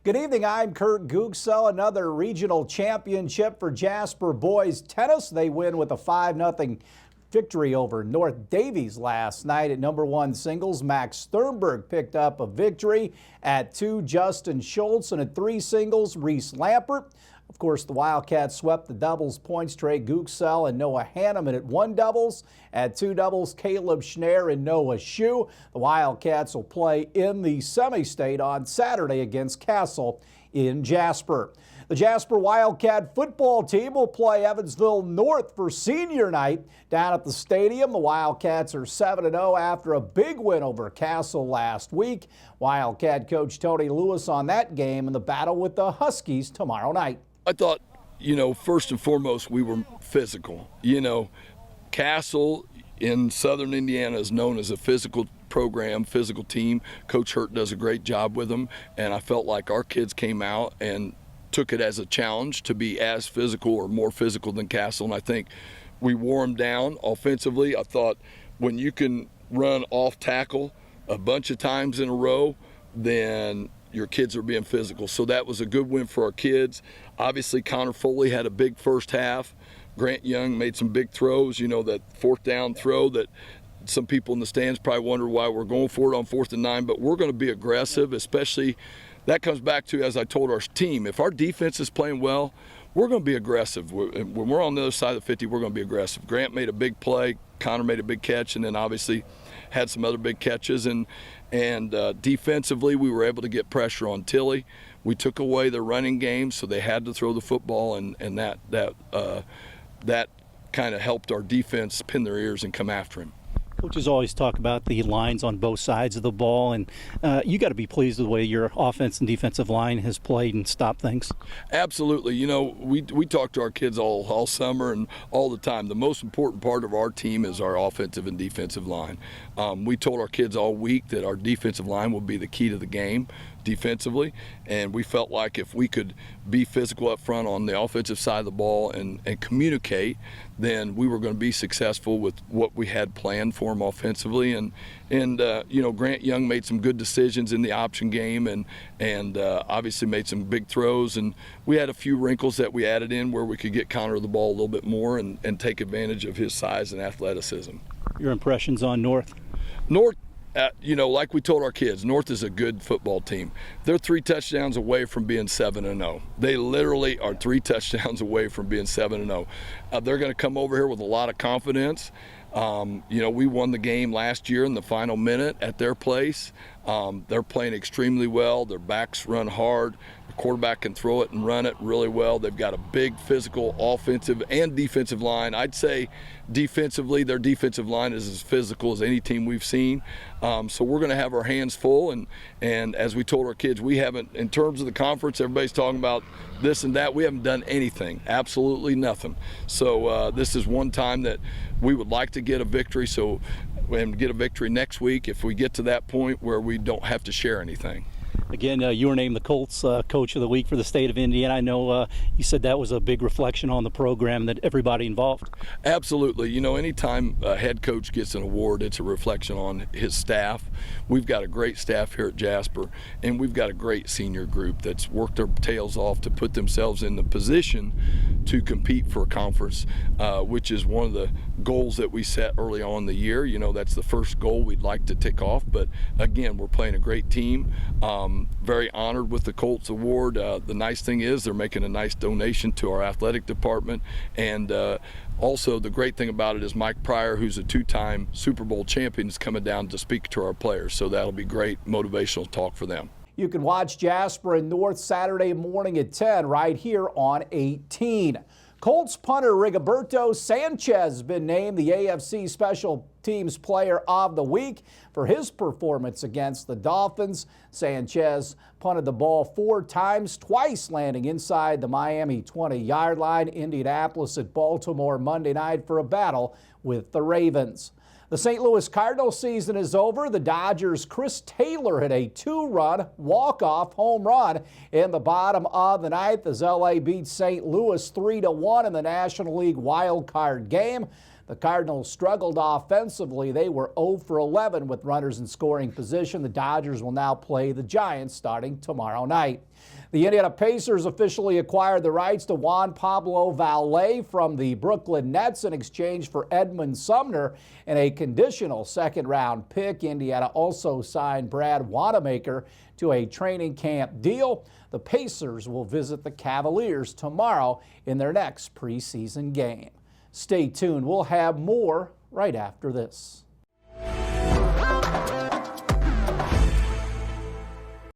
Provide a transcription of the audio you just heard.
Good evening, I'm Kurt Gutgsell. Another regional championship for Jasper boys tennis. They win with a 5-0 victory over North Davies last night. At number 1 singles, Max Sternberg picked up a victory. At 2, Justin Schultz, and at 3 singles, Reese Lampert. Of course, the Wildcats swept the doubles points. Trey Gutgsell and Noah Hanneman at 1 doubles. At 2 doubles, Caleb Schneer and Noah Shue. The Wildcats will play in the semi-state on Saturday against Castle in Jasper. The Jasper Wildcat football team will play Evansville North for senior night down at the stadium. The Wildcats are 7-0 after a big win over Castle last week. Wildcat coach Tony Lewis on that game and the battle with the Huskies tomorrow night. I thought, first and foremost, we were physical. Castle in southern Indiana is known as a physical program, physical team. Coach Hurt does a great job with them, and I felt like our kids came out and took it as a challenge to be as physical or more physical than Castle, and I think we wore them down offensively. I thought when you can run off tackle a bunch of times in a row, then your kids are being physical. So that was a good win for our kids. Obviously, Connor Foley had a big first half. Grant Young made some big throws, that 4th down throw that some people in the stands probably wonder why we're going for it on 4th and 9, but we're going to be aggressive, especially that comes back to, as I told our team, if our defense is playing well, we're going to be aggressive. When we're on the other side of the 50, we're going to be aggressive. Grant made a big play, Connor made a big catch, and then obviously had some other big catches. And defensively, we were able to get pressure on Tilly. We took away the running game, so they had to throw the football, and that kind of helped our defense pin their ears and come after him. Coaches always talk about the lines on both sides of the ball, and you got to be pleased with the way your offense and defensive line has played and stopped things. Absolutely. We talk to our kids all summer and all the time. The most important part of our team is our offensive and defensive line. We told our kids all week that our defensive line will be the key to the game defensively, and we felt like if we could be physical up front on the offensive side of the ball and communicate, then we were going to be successful with what we had planned for them offensively. And Grant Young made some good decisions in the option game and obviously made some big throws, and we had a few wrinkles that we added in where we could get Connor the ball a little bit more and take advantage of his size and athleticism. Your impressions on North? North, like we told our kids, North is a good football team. They're 3 touchdowns away from being 7-0. They literally are 3 touchdowns away from being 7-0. They're going to come over here with a lot of confidence. We won the game last year in the final minute at their place. They're playing extremely well. Their backs run hard. The quarterback can throw it and run it really well. They've got a big physical offensive and defensive line. I'd say defensively, their defensive line is as physical as any team we've seen. So we're going to have our hands full. And as we told our kids, we haven't, in terms of the conference, everybody's talking about this and that. We haven't done anything, absolutely nothing. So this is one time that we would like to get a victory. And get a victory next week if we get to that point where we don't have to share anything. Again, you were named the Colts Coach of the Week for the state of Indiana. I know you said that was a big reflection on the program, that everybody involved. Absolutely. Anytime a head coach gets an award, it's a reflection on his staff. We've got a great staff here at Jasper, and we've got a great senior group that's worked their tails off to put themselves in the position to compete for a conference, which is one of the goals that we set early on in the year. That's the first goal we'd like to tick off. But again, we're playing a great team. Very honored with the Colts award. The nice thing is they're making a nice donation to our athletic department, and also the great thing about it is Mike Pryor, who's a 2-time Super Bowl champion, is coming down to speak to our players, so that'll be great motivational talk for them. You can watch Jasper and North Saturday morning at 10 right here on 18. Colts punter Rigoberto Sanchez has been named the AFC Special Teams Player of the Week for his performance against the Dolphins. Sanchez punted the ball 4 times, twice landing inside the Miami 20-yard line. Indianapolis at Baltimore Monday night for a battle with the Ravens. The St. Louis Cardinals season is over. The Dodgers' Chris Taylor hit a 2-run walk-off home run in the bottom of the 9th as LA beats St. Louis 3-1 in the National League wild card game. The Cardinals struggled offensively. They were 0 for 11 with runners in scoring position. The Dodgers will now play the Giants starting tomorrow night. The Indiana Pacers officially acquired the rights to Juan Pablo Valle from the Brooklyn Nets in exchange for Edmund Sumner and a conditional second-round pick. Indiana also signed Brad Wanamaker to a training camp deal. The Pacers will visit the Cavaliers tomorrow in their next preseason game. Stay tuned. We'll have more right after this.